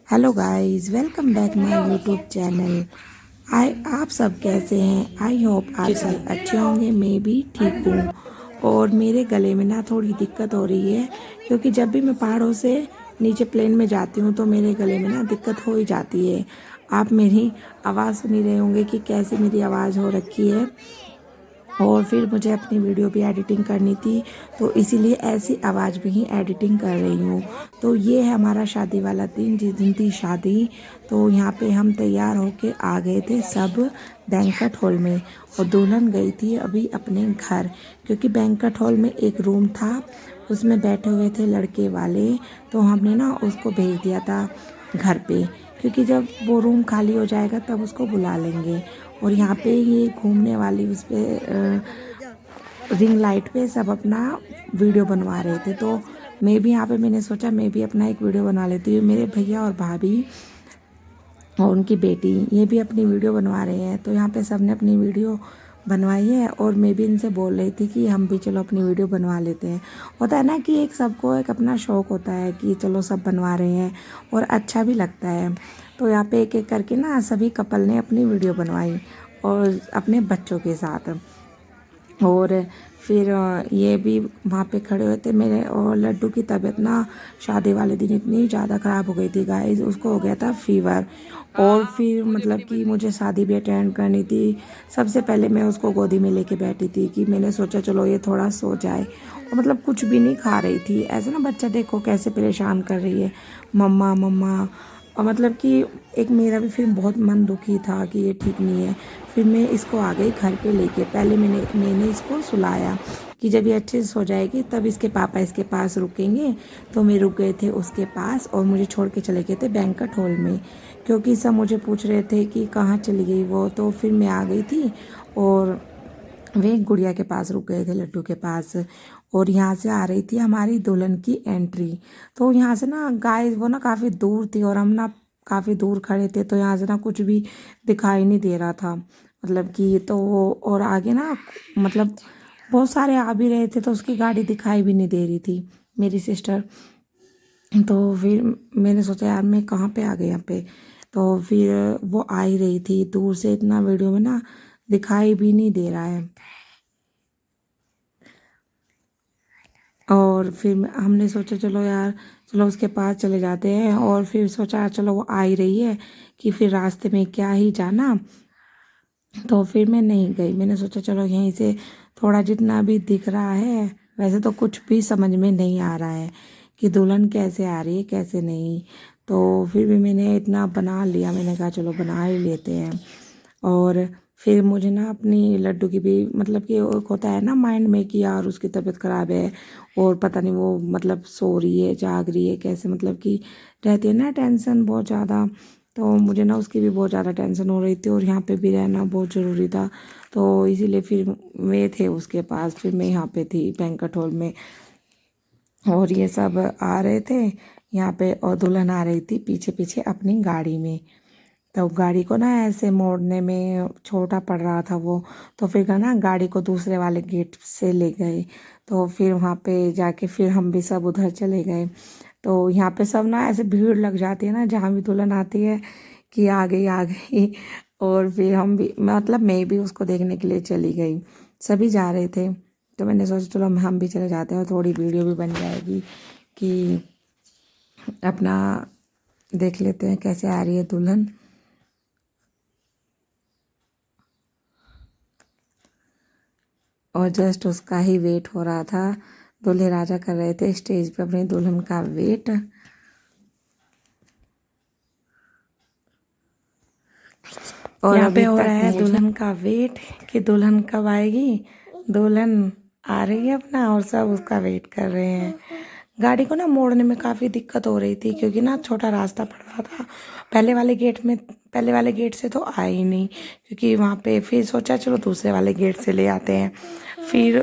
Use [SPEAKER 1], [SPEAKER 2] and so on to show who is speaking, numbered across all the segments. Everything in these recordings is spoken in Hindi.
[SPEAKER 1] Hello guys, welcome back my YouTube channel. आप सब कैसे हैं? आई होप आप सब अच्छे होंगे। मैं भी ठीक हूँ। और मेरे गले में ना थोड़ी दिक्कत हो रही है, क्योंकि जब भी मैं पहाड़ों से नीचे प्लेन में जाती हूँ तो मेरे गले में ना दिक्कत हो ही जाती है। आप मेरी आवाज़ सुन ही रहे होंगे कि कैसी मेरी आवाज़ हो रखी है। और फिर मुझे अपनी वीडियो भी एडिटिंग करनी थी, तो इसीलिए ऐसी आवाज़ में ही एडिटिंग कर रही हूँ। तो ये है हमारा शादी वाला दिन, जिस दिन थी शादी। तो यहाँ पे हम तैयार होके आ गए थे सब बैंक्वेट हॉल में, और दुल्हन गई थी अभी अपने घर, क्योंकि बैंक्वेट हॉल में एक रूम था, उसमें बैठे हुए थे लड़के वाले। तो हमने ना उसको भेज दिया था घर पे, क्योंकि जब वो रूम खाली हो जाएगा तब उसको बुला लेंगे। और यहाँ पे ये घूमने वाली उस पर रिंग लाइट पे सब अपना वीडियो बनवा रहे थे। तो मैं भी यहाँ पे मैंने सोचा मैं भी अपना एक वीडियो बना लेती हूँ। मेरे भैया और भाभी और उनकी बेटी ये भी अपनी वीडियो बनवा रहे हैं। तो यहाँ पे सब ने अपनी वीडियो बनवाई है, और मैं भी इनसे बोल रही थी कि हम भी चलो अपनी वीडियो बनवा लेते हैं। होता है ना कि एक सबको एक अपना शौक़ होता है कि चलो सब बनवा रहे हैं और अच्छा भी लगता है। तो यहाँ पे एक एक करके ना सभी कपल ने अपनी वीडियो बनवाई, और अपने बच्चों के साथ। और फिर ये भी वहाँ पे खड़े हुए थे। मेरे और लड्डू की तबीयत ना शादी वाले दिन इतनी ज़्यादा ख़राब हो गई थी गाइस, उसको हो गया था फीवर। और फिर मतलब कि मुझे शादी भी अटेंड करनी थी। सबसे पहले मैं उसको गोदी में लेके बैठी थी कि मैंने सोचा चलो ये थोड़ा सो जाए। और मतलब कुछ भी नहीं खा रही थी। ऐसे ना बच्चा देखो कैसे परेशान कर रही है, मम्मा मम्मा। और मतलब कि एक मेरा भी फिर बहुत मन दुखी था कि ये ठीक नहीं है। फिर मैं इसको आ गई घर पे लेके। पहले मैंने इसको सुलाया कि जब ये अच्छे से सो जाएगी तब इसके पापा इसके पास रुकेंगे। तो मैं रुक गए थे उसके पास, और मुझे छोड़ के चले गए थे बैंक्वेट हॉल में, क्योंकि सब मुझे पूछ रहे थे कि कहाँ चली गई वो। तो फिर मैं आ गई थी, और वे गुड़िया के पास रुक गए थे, लड्डू के पास। और यहाँ से आ रही थी हमारी दुल्हन की एंट्री। तो यहाँ से ना गाइस वो ना काफ़ी दूर थी, और हम ना काफ़ी दूर खड़े थे, तो यहाँ से ना कुछ भी दिखाई नहीं दे रहा था। मतलब कि तो वो और आगे ना मतलब बहुत सारे आ भी रहे थे, तो उसकी गाड़ी दिखाई भी नहीं दे रही थी, मेरी सिस्टर। तो फिर मैंने सोचा यार मैं कहाँ पे आ गई यहाँ पे। तो फिर वो आ ही रही थी दूर से, इतना वीडियो में ना दिखाई भी नहीं दे रहा है। और फिर हमने सोचा चलो यार, चलो उसके पास चले जाते हैं। और फिर सोचा चलो वो आ ही रही है कि फिर रास्ते में क्या ही जाना। तो फिर मैं नहीं गई। मैंने सोचा चलो यहीं से थोड़ा जितना भी दिख रहा है, वैसे तो कुछ भी समझ में नहीं आ रहा है कि दुल्हन कैसे आ रही है कैसे नहीं। तो फिर भी मैंने इतना बना लिया, मैंने कहा चलो बना ही लेते हैं। और फिर मुझे ना अपनी लड्डू की भी मतलब कि एक होता है ना माइंड में कि यार उसकी तबीयत ख़राब है, और पता नहीं वो मतलब सो रही है जाग रही है कैसे, मतलब कि रहती है ना टेंशन बहुत ज़्यादा। तो मुझे ना उसकी भी बहुत ज़्यादा टेंशन हो रही थी, और यहाँ पे भी रहना बहुत ज़रूरी था। तो इसीलिए फिर वे थे उसके पास, फिर मैं यहाँ पे थी बैंक्वेट हॉल में। और ये सब आ रहे थे यहाँ पे, और दुल्हन आ रही थी पीछे पीछे अपनी गाड़ी में। तो गाड़ी को ना ऐसे मोड़ने में छोटा पड़ रहा था वो। तो फिर ना गाड़ी को दूसरे वाले गेट से ले गए। तो फिर वहाँ पे जाके फिर हम भी सब उधर चले गए। तो यहाँ पे सब ना ऐसे भीड़ लग जाती है ना जहाँ भी दुल्हन आती है कि आ गई आ गई। और फिर हम भी मतलब मैं भी उसको देखने के लिए चली गई। सभी जा रहे थे, तो मैंने सोचा चलो हम भी चले जाते हैं, और थोड़ी वीडियो भी बन जाएगी कि अपना देख लेते हैं कैसे आ रही है दुल्हन। और जस्ट उसका ही वेट हो रहा था। दूल्हे राजा कर रहे थे स्टेज पे अपनी दुल्हन का वेट। और यहाँ पे हो रहा है दुल्हन का वेट कि दुल्हन कब आएगी। दुल्हन आ रही है अपना, और सब उसका वेट कर रहे हैं। गाड़ी को ना मोड़ने में काफ़ी दिक्कत हो रही थी, क्योंकि ना छोटा रास्ता पड़ रहा था। पहले वाले गेट से तो आए ही नहीं, क्योंकि वहाँ पे फिर सोचा चलो दूसरे वाले गेट से ले आते हैं। फिर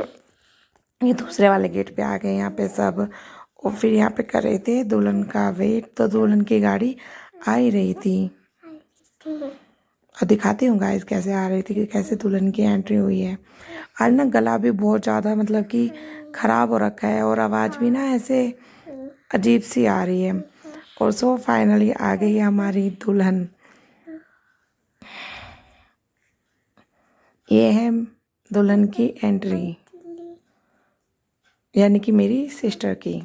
[SPEAKER 1] ये दूसरे वाले गेट पे आ गए यहाँ पे सब। और फिर यहाँ पे कर रहे थे दुल्हन का वेट। तो दुल्हन की गाड़ी आ ही रही थी, और दिखाती हूँ गाइस कैसे आ रही थी कि कैसे दुल्हन की एंट्री हुई है। आज ना गला भी बहुत ज़्यादा मतलब कि ख़राब हो रखा है, और आवाज़ भी ना ऐसे अजीब सी आ रही है। और सो फाइनली आ गई हमारी दुल्हन। ये है दुल्हन की एंट्री, यानी कि मेरी सिस्टर की।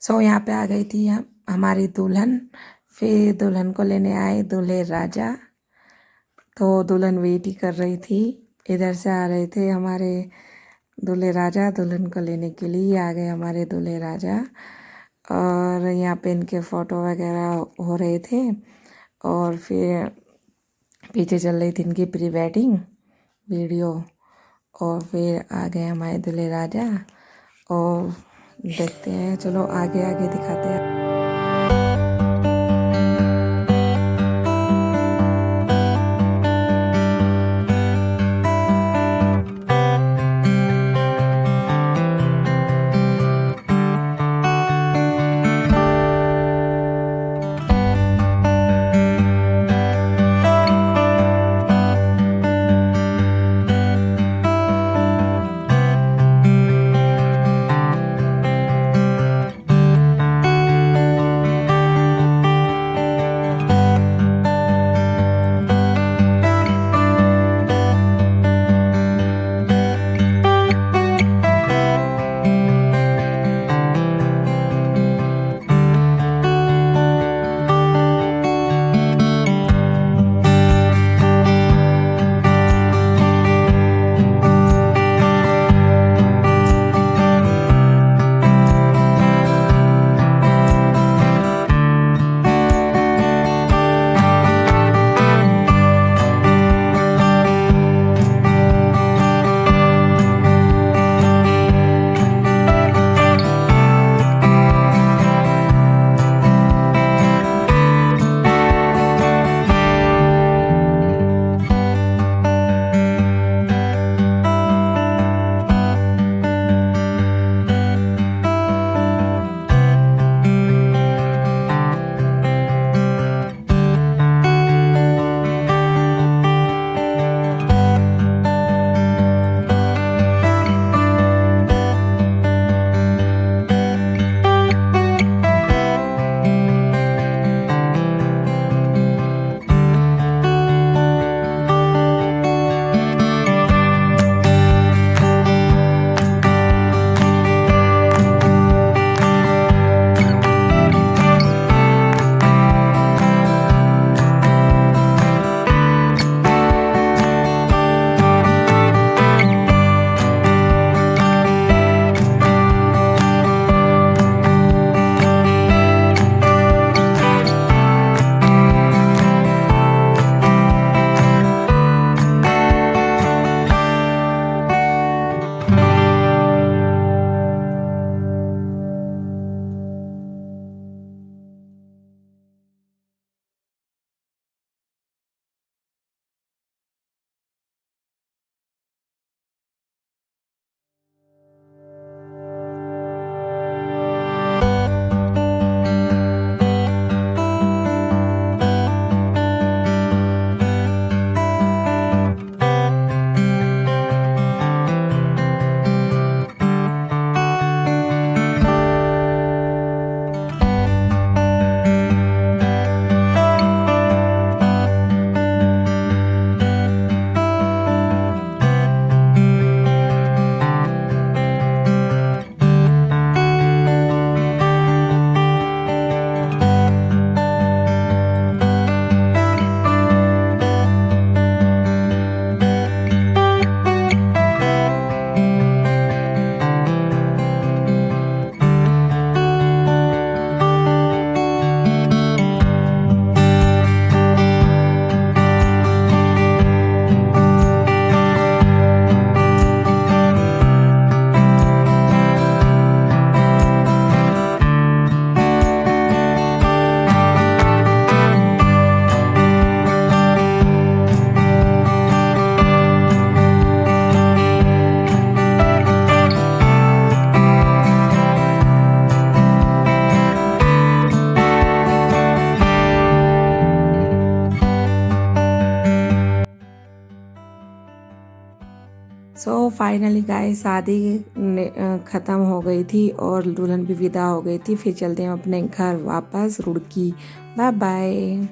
[SPEAKER 1] सो यहाँ पे आ गई थी हमारी दुल्हन। फिर दुल्हन को लेने आए दूल्हे राजा। तो दुल्हन वेट ही कर रही थी, इधर से आ रहे थे हमारे दूल्हे राजा। दुल्हन को लेने के लिए आ गए हमारे दूल्हे राजा। और यहाँ पे इनके फ़ोटो वगैरह हो रहे थे। और फिर पीछे चल रही थी इनकी प्री वेडिंग वीडियो। और फिर आ गए हमारे दूल्हे राजा। और देखते हैं, चलो आगे आगे दिखाते हैं। फाइनली गाइस शादी ख़त्म हो गई थी और दुल्हन भी विदा हो गई थी। फिर चलते हैं अपने घर वापस रुड़की। Bye bye.